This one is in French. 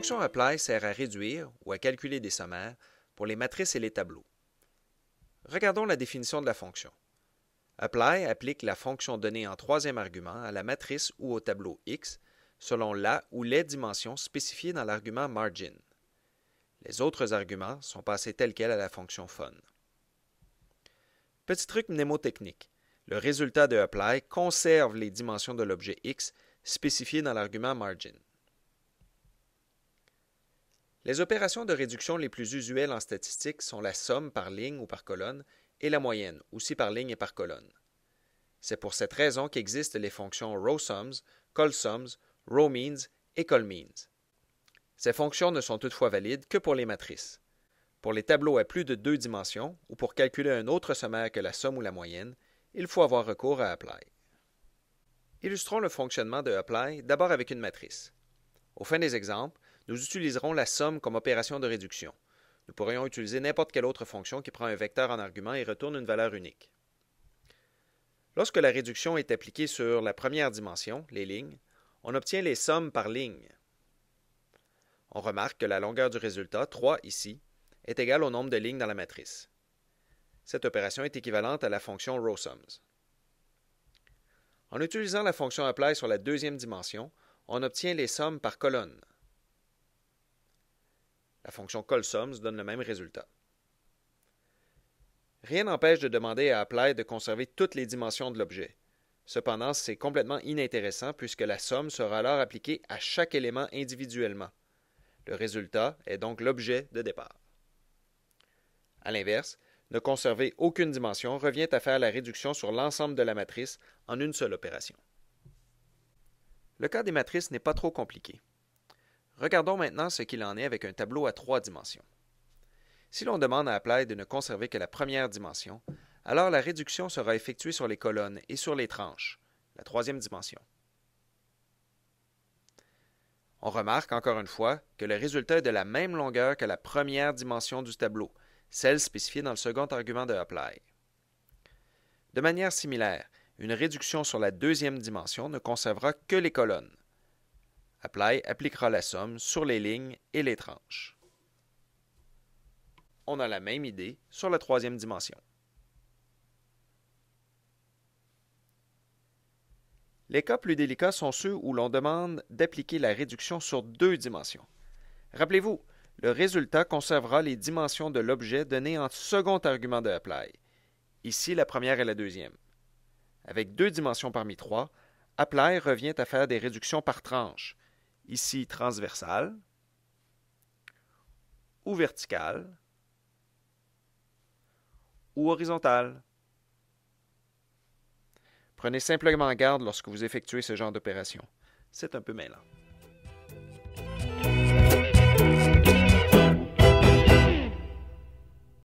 fonction apply sert à réduire ou à calculer des sommaires pour les matrices et les tableaux. Regardons la définition de la fonction. Apply applique la fonction donnée en troisième argument à la matrice ou au tableau X selon la ou les dimensions spécifiées dans l'argument margin. Les autres arguments sont passés tels quels à la fonction fun. Petit truc mnémotechnique. Le résultat de apply conserve les dimensions de l'objet X spécifiées dans l'argument margin. Les opérations de réduction les plus usuelles en statistique sont la somme par ligne ou par colonne et la moyenne, aussi par ligne et par colonne. C'est pour cette raison qu'existent les fonctions rowSums, colSums, rowMeans et colMeans. Ces fonctions ne sont toutefois valides que pour les matrices. Pour les tableaux à plus de 2 dimensions ou pour calculer un autre sommaire que la somme ou la moyenne, il faut avoir recours à apply. Illustrons le fonctionnement de apply d'abord avec une matrice. Aux fins des exemples, nous utiliserons la somme comme opération de réduction. Nous pourrions utiliser n'importe quelle autre fonction qui prend un vecteur en argument et retourne une valeur unique. Lorsque la réduction est appliquée sur la première dimension, les lignes, on obtient les sommes par ligne. On remarque que la longueur du résultat, 3 ici, est égale au nombre de lignes dans la matrice. Cette opération est équivalente à la fonction rowSums. En utilisant la fonction apply sur la deuxième dimension, on obtient les sommes par colonne. La fonction colSums donne le même résultat. Rien n'empêche de demander à apply de conserver toutes les dimensions de l'objet. Cependant, c'est complètement inintéressant puisque la somme sera alors appliquée à chaque élément individuellement. Le résultat est donc l'objet de départ. À l'inverse, ne conserver aucune dimension revient à faire la réduction sur l'ensemble de la matrice en une seule opération. Le cas des matrices n'est pas trop compliqué. Regardons maintenant ce qu'il en est avec un tableau à 3 dimensions. Si l'on demande à apply de ne conserver que la première dimension, alors la réduction sera effectuée sur les colonnes et sur les tranches, la troisième dimension. On remarque encore une fois que le résultat est de la même longueur que la première dimension du tableau, celle spécifiée dans le second argument de apply. De manière similaire, une réduction sur la deuxième dimension ne conservera que les colonnes. Apply appliquera la somme sur les lignes et les tranches. On a la même idée sur la troisième dimension. Les cas plus délicats sont ceux où l'on demande d'appliquer la réduction sur 2 dimensions. Rappelez-vous, le résultat conservera les dimensions de l'objet donné en second argument de apply. Ici, la première et la deuxième. Avec 2 dimensions parmi 3, apply revient à faire des réductions par tranche. Ici, transversale ou verticale ou horizontale. Prenez simplement garde lorsque vous effectuez ce genre d'opération. C'est un peu mêlant.